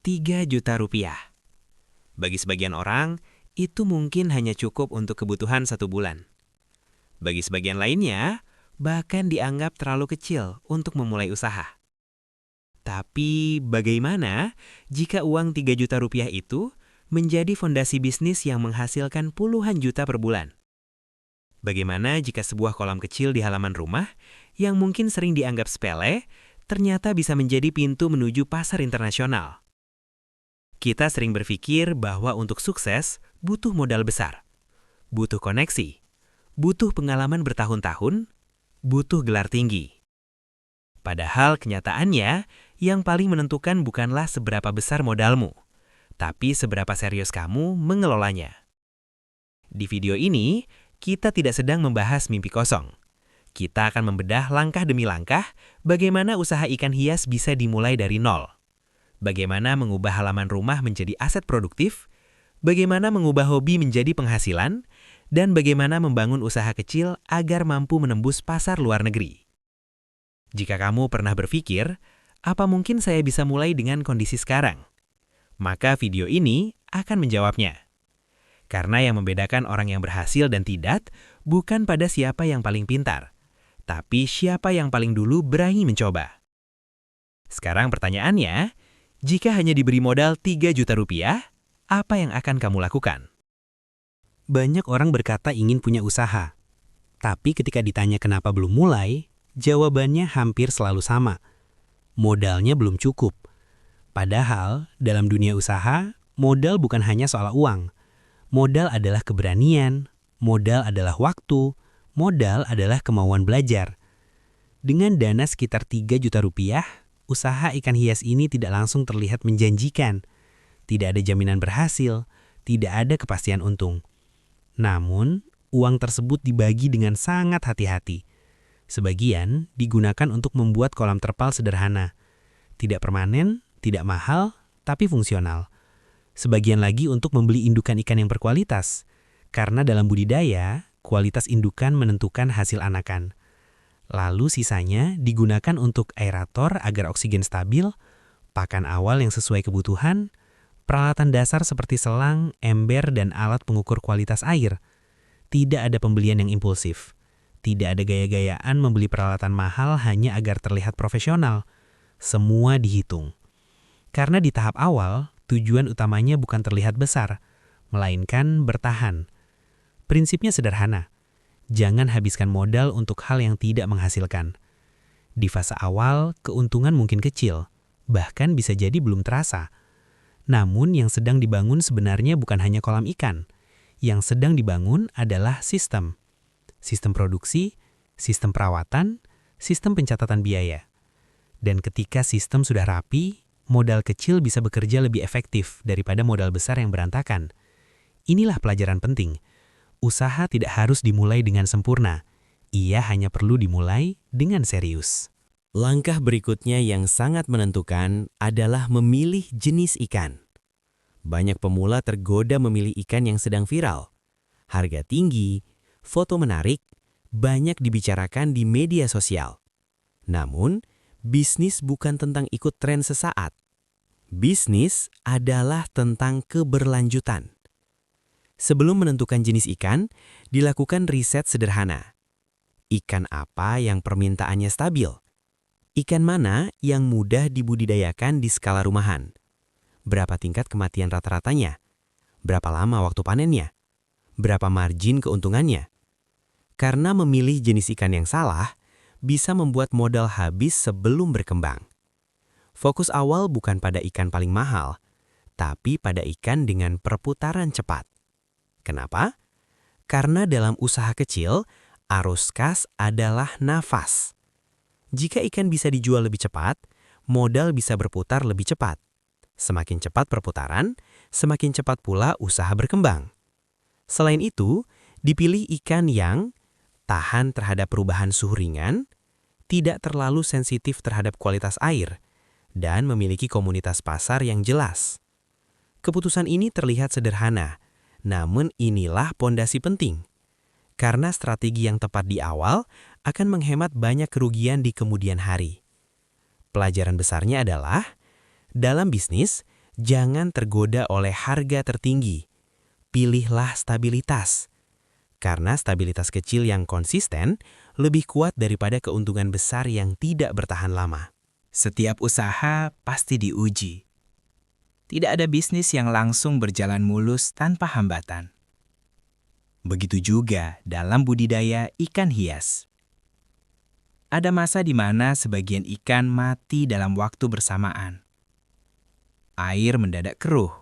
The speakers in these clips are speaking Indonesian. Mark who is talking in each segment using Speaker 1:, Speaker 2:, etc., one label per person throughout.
Speaker 1: Rp3 juta. Bagi sebagian orang, itu mungkin hanya cukup untuk kebutuhan 1 bulan. Bagi sebagian lainnya, bahkan dianggap terlalu kecil untuk memulai usaha. Tapi bagaimana jika uang Rp3 juta itu menjadi fondasi bisnis yang menghasilkan puluhan juta per bulan? Bagaimana jika sebuah kolam kecil di halaman rumah yang mungkin sering dianggap sepele, ternyata bisa menjadi pintu menuju pasar internasional? Kita sering berpikir bahwa untuk sukses butuh modal besar, butuh koneksi, butuh pengalaman bertahun-tahun, butuh gelar tinggi. Padahal kenyataannya, yang paling menentukan bukanlah seberapa besar modalmu, tapi seberapa serius kamu mengelolanya. Di video ini, kita tidak sedang membahas mimpi kosong. Kita akan membedah langkah demi langkah bagaimana usaha ikan hias bisa dimulai dari nol. Bagaimana mengubah halaman rumah menjadi aset produktif, bagaimana mengubah hobi menjadi penghasilan, dan bagaimana membangun usaha kecil agar mampu menembus pasar luar negeri. Jika kamu pernah berpikir, apa mungkin saya bisa mulai dengan kondisi sekarang? Maka video ini akan menjawabnya. Karena yang membedakan orang yang berhasil dan tidak bukan pada siapa yang paling pintar, tapi siapa yang paling dulu berani mencoba. Sekarang pertanyaannya, jika hanya diberi modal Rp3 juta, apa yang akan kamu lakukan?
Speaker 2: Banyak orang berkata ingin punya usaha. Tapi ketika ditanya kenapa belum mulai, jawabannya hampir selalu sama. Modalnya belum cukup. Padahal, dalam dunia usaha, modal bukan hanya soal uang. Modal adalah keberanian, modal adalah waktu, modal adalah kemauan belajar. Dengan dana sekitar Rp3 juta, usaha ikan hias ini tidak langsung terlihat menjanjikan. Tidak ada jaminan berhasil, tidak ada kepastian untung. Namun, uang tersebut dibagi dengan sangat hati-hati. Sebagian digunakan untuk membuat kolam terpal sederhana. Tidak permanen, tidak mahal, tapi fungsional. Sebagian lagi untuk membeli indukan ikan yang berkualitas. Karena dalam budidaya, kualitas indukan menentukan hasil anakan. Lalu sisanya digunakan untuk aerator agar oksigen stabil, pakan awal yang sesuai kebutuhan, peralatan dasar seperti selang, ember, dan alat pengukur kualitas air. Tidak ada pembelian yang impulsif. Tidak ada gaya-gayaan membeli peralatan mahal hanya agar terlihat profesional. Semua dihitung. Karena di tahap awal, tujuan utamanya bukan terlihat besar, melainkan bertahan. Prinsipnya sederhana. Jangan habiskan modal untuk hal yang tidak menghasilkan. Di fase awal, keuntungan mungkin kecil, bahkan bisa jadi belum terasa. Namun yang sedang dibangun sebenarnya bukan hanya kolam ikan. Yang sedang dibangun adalah sistem. Sistem produksi, sistem perawatan, sistem pencatatan biaya. Dan ketika sistem sudah rapi, modal kecil bisa bekerja lebih efektif daripada modal besar yang berantakan. Inilah pelajaran penting. Usaha tidak harus dimulai dengan sempurna. Ia hanya perlu dimulai dengan serius.
Speaker 3: Langkah berikutnya yang sangat menentukan adalah memilih jenis ikan. Banyak pemula tergoda memilih ikan yang sedang viral. Harga tinggi, foto menarik, banyak dibicarakan di media sosial. Namun, bisnis bukan tentang ikut tren sesaat. Bisnis adalah tentang keberlanjutan. Sebelum menentukan jenis ikan, dilakukan riset sederhana. Ikan apa yang permintaannya stabil? Ikan mana yang mudah dibudidayakan di skala rumahan? Berapa tingkat kematian rata-ratanya? Berapa lama waktu panennya? Berapa margin keuntungannya? Karena memilih jenis ikan yang salah, bisa membuat modal habis sebelum berkembang. Fokus awal bukan pada ikan paling mahal, tapi pada ikan dengan perputaran cepat. Kenapa? Karena dalam usaha kecil, arus kas adalah nafas. Jika ikan bisa dijual lebih cepat, modal bisa berputar lebih cepat. Semakin cepat perputaran, semakin cepat pula usaha berkembang. Selain itu, dipilih ikan yang tahan terhadap perubahan suhu ringan, tidak terlalu sensitif terhadap kualitas air, dan memiliki komunitas pasar yang jelas. Keputusan ini terlihat sederhana, namun inilah pondasi penting. Karena strategi yang tepat di awal akan menghemat banyak kerugian di kemudian hari. Pelajaran besarnya adalah, dalam bisnis, Jangan tergoda oleh harga tertinggi. Pilihlah stabilitas. Karena stabilitas kecil yang konsisten lebih kuat daripada keuntungan besar yang tidak bertahan lama.
Speaker 4: Setiap usaha pasti diuji. Tidak ada bisnis yang langsung berjalan mulus tanpa hambatan. Begitu juga dalam budidaya ikan hias. Ada masa di mana sebagian ikan mati dalam waktu bersamaan. Air mendadak keruh.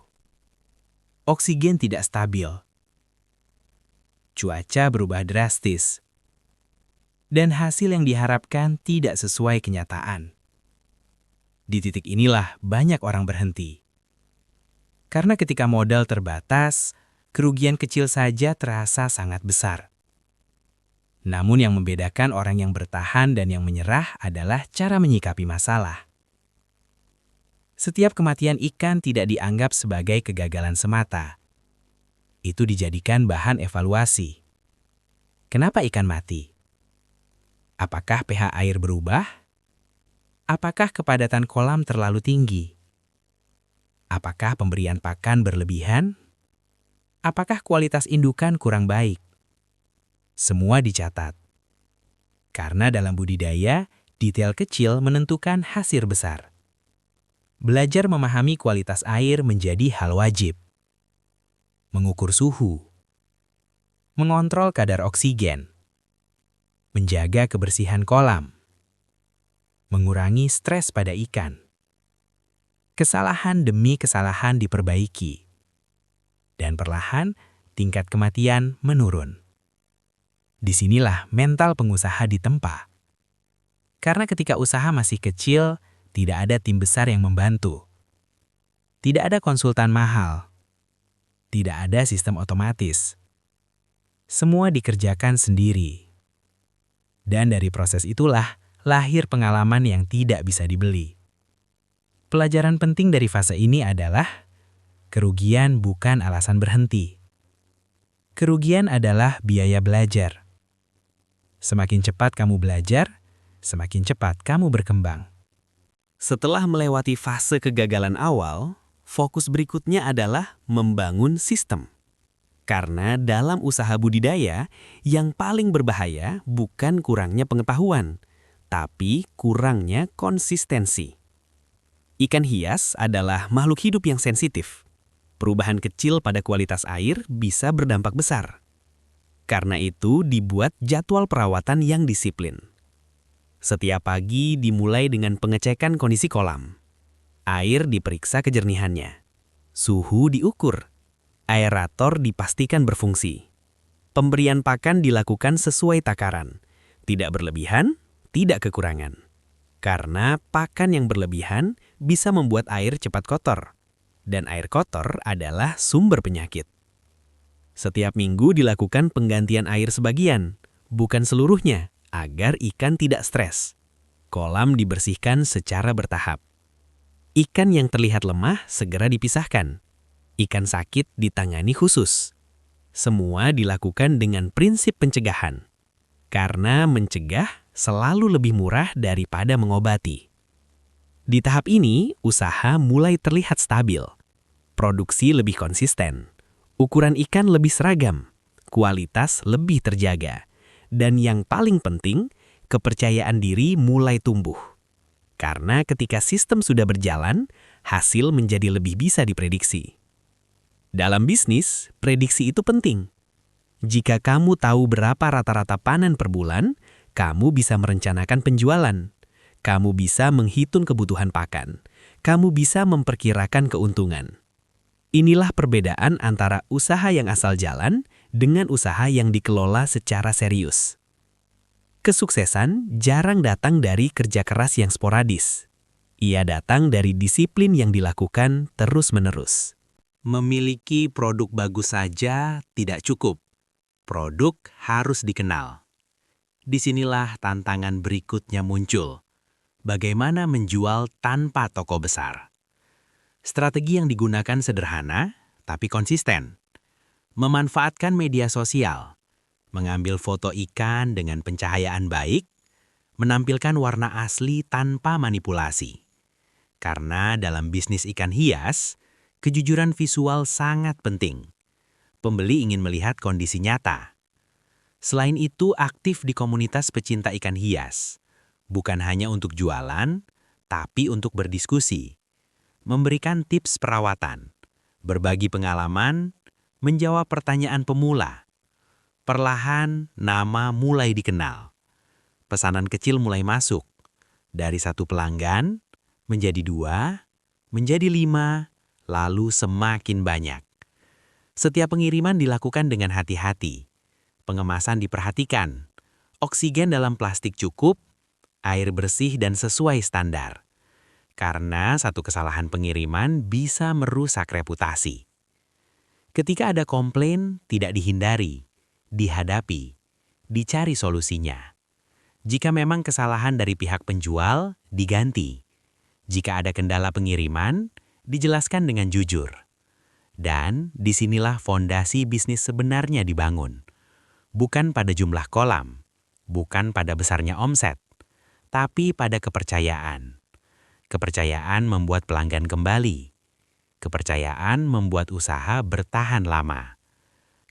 Speaker 4: Oksigen tidak stabil. Cuaca berubah drastis. Dan hasil yang diharapkan tidak sesuai kenyataan. Di titik inilah banyak orang berhenti. Karena ketika modal terbatas, kerugian kecil saja terasa sangat besar. Namun yang membedakan orang yang bertahan dan yang menyerah adalah cara menyikapi masalah. Setiap kematian ikan tidak dianggap sebagai kegagalan semata. Itu dijadikan bahan evaluasi. Kenapa ikan mati? Apakah pH air berubah? Apakah kepadatan kolam terlalu tinggi? Apakah pemberian pakan berlebihan? Apakah kualitas indukan kurang baik? Semua dicatat. Karena dalam budidaya, detail kecil menentukan hasil besar. Belajar memahami kualitas air menjadi hal wajib. Mengukur suhu. Mengontrol kadar oksigen. Menjaga kebersihan kolam. Mengurangi stres pada ikan. Kesalahan demi kesalahan diperbaiki. Dan perlahan, tingkat kematian menurun. Disinilah mental pengusaha ditempa. Karena ketika usaha masih kecil, tidak ada tim besar yang membantu. Tidak ada konsultan mahal. Tidak ada sistem otomatis. Semua dikerjakan sendiri. Dan dari proses itulah lahir pengalaman yang tidak bisa dibeli. Pelajaran penting dari fase ini adalah kerugian bukan alasan berhenti. Kerugian adalah biaya belajar. Semakin cepat kamu belajar, semakin cepat kamu berkembang.
Speaker 3: Setelah melewati fase kegagalan awal, fokus berikutnya adalah membangun sistem. Karena dalam usaha budidaya, yang paling berbahaya bukan kurangnya pengetahuan, tapi kurangnya konsistensi. Ikan hias adalah makhluk hidup yang sensitif. Perubahan kecil pada kualitas air bisa berdampak besar. Karena itu dibuat jadwal perawatan yang disiplin. Setiap pagi dimulai dengan pengecekan kondisi kolam. Air diperiksa kejernihannya. Suhu diukur. Aerator dipastikan berfungsi. Pemberian pakan dilakukan sesuai takaran. Tidak berlebihan, tidak kekurangan. Karena pakan yang berlebihan bisa membuat air cepat kotor. Dan air kotor adalah sumber penyakit. Setiap minggu dilakukan penggantian air sebagian, bukan seluruhnya, agar ikan tidak stres. Kolam dibersihkan secara bertahap. Ikan yang terlihat lemah segera dipisahkan. Ikan sakit ditangani khusus. Semua dilakukan dengan prinsip pencegahan. Karena mencegah selalu lebih murah daripada mengobati. Di tahap ini, usaha mulai terlihat stabil. Produksi lebih konsisten. Ukuran ikan lebih seragam. Kualitas lebih terjaga. Dan yang paling penting, kepercayaan diri mulai tumbuh. Karena ketika sistem sudah berjalan, hasil menjadi lebih bisa diprediksi. Dalam bisnis, prediksi itu penting. Jika kamu tahu berapa rata-rata panen per bulan, kamu bisa merencanakan penjualan. Kamu bisa menghitung kebutuhan pakan. Kamu bisa memperkirakan keuntungan. Inilah perbedaan antara usaha yang asal jalan dengan usaha yang dikelola secara serius. Kesuksesan jarang datang dari kerja keras yang sporadis. Ia datang dari disiplin yang dilakukan terus-menerus.
Speaker 2: Memiliki produk bagus saja tidak cukup. Produk harus dikenal. Disinilah tantangan berikutnya muncul. Bagaimana menjual tanpa toko besar? Strategi yang digunakan sederhana, tapi konsisten. Memanfaatkan media sosial, mengambil foto ikan dengan pencahayaan baik, menampilkan warna asli tanpa manipulasi. Karena dalam bisnis ikan hias, Kejujuran visual sangat penting. Pembeli ingin melihat kondisi nyata. Selain itu, aktif di komunitas pecinta ikan hias. Bukan hanya untuk jualan, tapi untuk berdiskusi. Memberikan tips perawatan, berbagi pengalaman, menjawab pertanyaan pemula. Perlahan, nama mulai dikenal. Pesanan kecil mulai masuk. Dari 1 pelanggan, menjadi 2, menjadi 5, lalu semakin banyak. Setiap pengiriman dilakukan dengan hati-hati. Pengemasan diperhatikan. Oksigen dalam plastik cukup, air bersih dan sesuai standar. Karena satu kesalahan pengiriman bisa merusak reputasi. Ketika ada komplain, tidak dihindari, dihadapi, dicari solusinya. Jika memang kesalahan dari pihak penjual, diganti. Jika ada kendala pengiriman, dijelaskan dengan jujur. Dan disinilah fondasi bisnis sebenarnya dibangun. Bukan pada jumlah kolam, bukan pada besarnya omset, tapi pada kepercayaan. Kepercayaan membuat pelanggan kembali. Kepercayaan membuat usaha bertahan lama.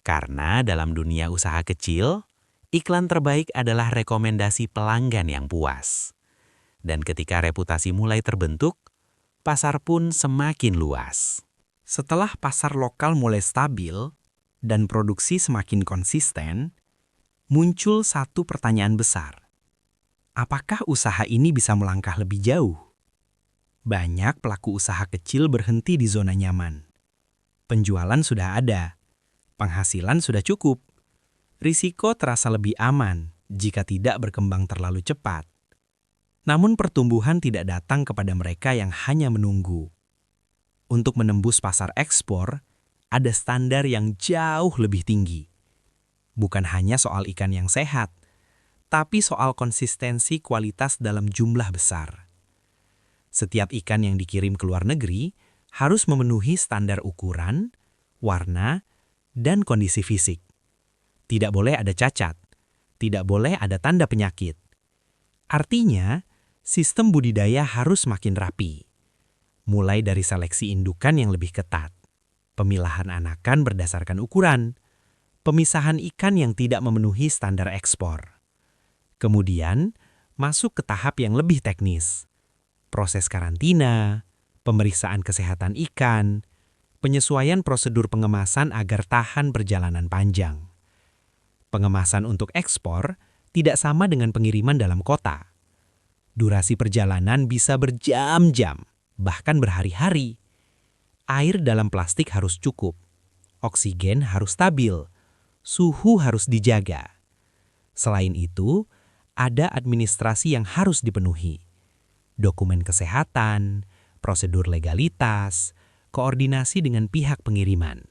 Speaker 2: Karena dalam dunia usaha kecil, iklan terbaik adalah rekomendasi pelanggan yang puas. Dan ketika reputasi mulai terbentuk, pasar pun semakin luas.
Speaker 4: Setelah pasar lokal mulai stabil dan produksi semakin konsisten, muncul satu pertanyaan besar. Apakah usaha ini bisa melangkah lebih jauh? Banyak pelaku usaha kecil berhenti di zona nyaman. Penjualan sudah ada, penghasilan sudah cukup. Risiko terasa lebih aman jika tidak berkembang terlalu cepat. Namun pertumbuhan tidak datang kepada mereka yang hanya menunggu. Untuk menembus pasar ekspor, ada standar yang jauh lebih tinggi. Bukan hanya soal ikan yang sehat, tapi soal konsistensi kualitas dalam jumlah besar. Setiap ikan yang dikirim ke luar negeri harus memenuhi standar ukuran, warna, dan kondisi fisik. Tidak boleh ada cacat, tidak boleh ada tanda penyakit. Artinya, sistem budidaya harus makin rapi. Mulai dari seleksi indukan yang lebih ketat, pemilahan anakan berdasarkan ukuran, pemisahan ikan yang tidak memenuhi standar ekspor. Kemudian, masuk ke tahap yang lebih teknis. Proses karantina, pemeriksaan kesehatan ikan, penyesuaian prosedur pengemasan agar tahan perjalanan panjang. Pengemasan untuk ekspor tidak sama dengan pengiriman dalam kota. Durasi perjalanan bisa berjam-jam, bahkan berhari-hari. Air dalam plastik harus cukup, oksigen harus stabil, suhu harus dijaga. Selain itu, ada administrasi yang harus dipenuhi. Dokumen kesehatan, prosedur legalitas, koordinasi dengan pihak pengiriman.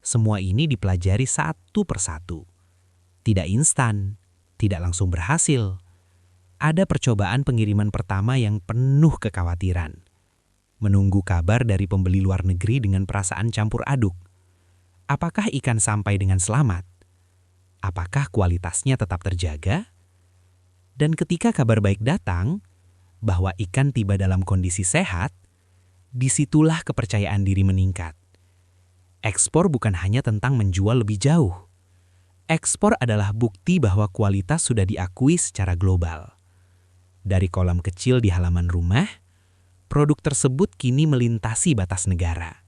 Speaker 4: Semua ini dipelajari satu persatu. Tidak instan, tidak langsung berhasil. Ada percobaan pengiriman pertama yang penuh kekhawatiran. Menunggu kabar dari pembeli luar negeri dengan perasaan campur aduk. Apakah ikan sampai dengan selamat? Apakah kualitasnya tetap terjaga? Dan ketika kabar baik datang, bahwa ikan tiba dalam kondisi sehat, disitulah kepercayaan diri meningkat. Ekspor bukan hanya tentang menjual lebih jauh. Ekspor adalah bukti bahwa kualitas sudah diakui secara global. Dari kolam kecil di halaman rumah, produk tersebut kini melintasi batas negara.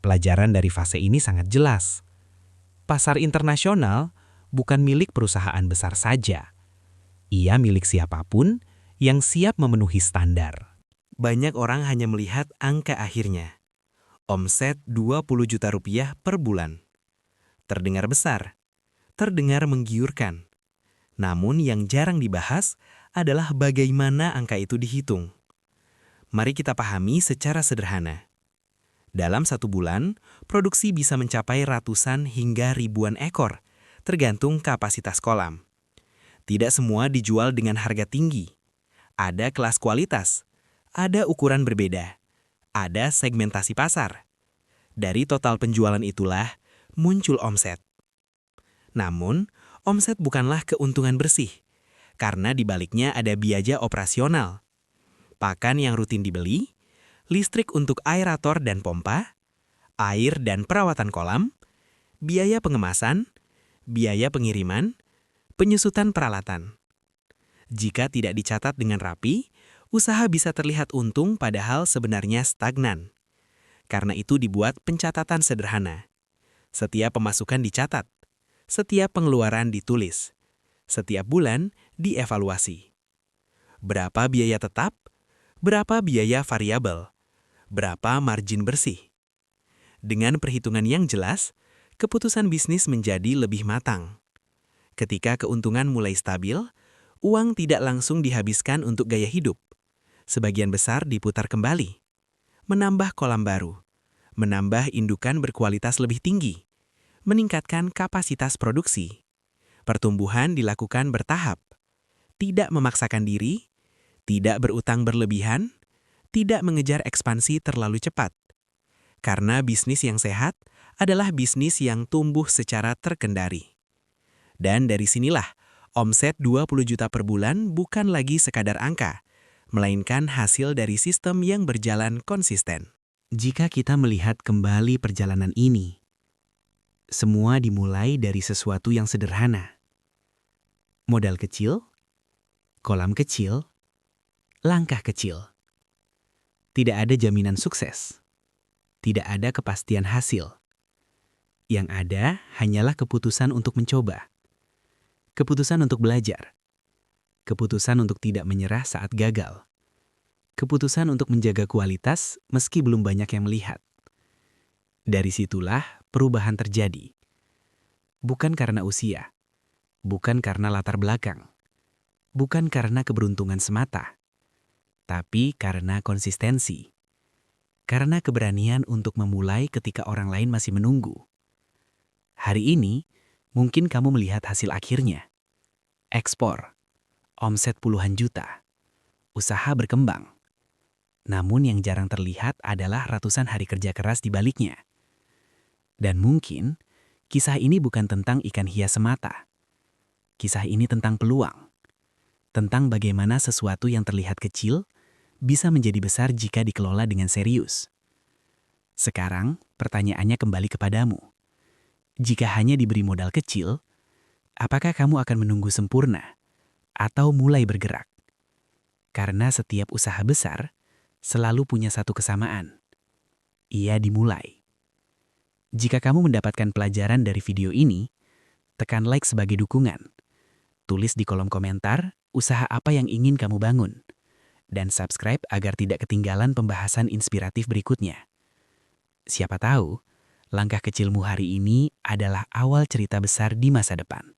Speaker 4: Pelajaran dari fase ini sangat jelas. Pasar internasional bukan milik perusahaan besar saja. Ia milik siapapun yang siap memenuhi standar.
Speaker 1: Banyak orang hanya melihat angka akhirnya. Omset 20 juta rupiah per bulan. Terdengar besar, terdengar menggiurkan. Namun yang jarang dibahas adalah bagaimana angka itu dihitung. Mari kita pahami secara sederhana. Dalam 1 bulan, produksi bisa mencapai ratusan hingga ribuan ekor, tergantung kapasitas kolam. Tidak semua dijual dengan harga tinggi. Ada kelas kualitas, ada ukuran berbeda, ada segmentasi pasar. Dari total penjualan itulah muncul omset. Namun, omset bukanlah keuntungan bersih, karena di baliknya ada biaya operasional. Pakan yang rutin dibeli, listrik untuk aerator dan pompa, air dan perawatan kolam, biaya pengemasan, biaya pengiriman, penyusutan peralatan. Jika tidak dicatat dengan rapi, usaha bisa terlihat untung padahal sebenarnya stagnan. Karena itu dibuat pencatatan sederhana. Setiap pemasukan dicatat, setiap pengeluaran ditulis, setiap bulan dievaluasi. Berapa biaya tetap, berapa biaya variabel, berapa margin bersih. Dengan perhitungan yang jelas, keputusan bisnis menjadi lebih matang. Ketika keuntungan mulai stabil, uang tidak langsung dihabiskan untuk gaya hidup. Sebagian besar diputar kembali, menambah kolam baru, menambah indukan berkualitas lebih tinggi, meningkatkan kapasitas produksi. Pertumbuhan dilakukan bertahap, tidak memaksakan diri, tidak berutang berlebihan, tidak mengejar ekspansi terlalu cepat. Karena bisnis yang sehat adalah bisnis yang tumbuh secara terkendali. Dan dari sinilah, omset 20 juta per bulan bukan lagi sekadar angka, melainkan hasil dari sistem yang berjalan konsisten.
Speaker 2: Jika kita melihat kembali perjalanan ini, semua dimulai dari sesuatu yang sederhana. Modal kecil, kolam kecil, langkah kecil. Tidak ada jaminan sukses. Tidak ada kepastian hasil. Yang ada hanyalah keputusan untuk mencoba. Keputusan untuk belajar. Keputusan untuk tidak menyerah saat gagal. Keputusan untuk menjaga kualitas meski belum banyak yang melihat. Dari situlah perubahan terjadi. Bukan karena usia, bukan karena latar belakang, bukan karena keberuntungan semata, tapi karena konsistensi. Karena keberanian untuk memulai ketika orang lain masih menunggu. Hari ini, mungkin kamu melihat hasil akhirnya. Ekspor, omset puluhan juta, usaha berkembang. Namun yang jarang terlihat adalah ratusan hari kerja keras di baliknya. Dan mungkin, kisah ini bukan tentang ikan hias semata. Kisah ini tentang peluang. Tentang bagaimana sesuatu yang terlihat kecil bisa menjadi besar jika dikelola dengan serius. Sekarang, pertanyaannya kembali kepadamu. Jika hanya diberi modal kecil, apakah kamu akan menunggu sempurna atau mulai bergerak? Karena setiap usaha besar selalu punya satu kesamaan. Ia dimulai. Jika kamu mendapatkan pelajaran dari video ini, tekan like sebagai dukungan. Tulis di kolom komentar usaha apa yang ingin kamu bangun. Dan subscribe agar tidak ketinggalan pembahasan inspiratif berikutnya. Siapa tahu, langkah kecilmu hari ini adalah awal cerita besar di masa depan.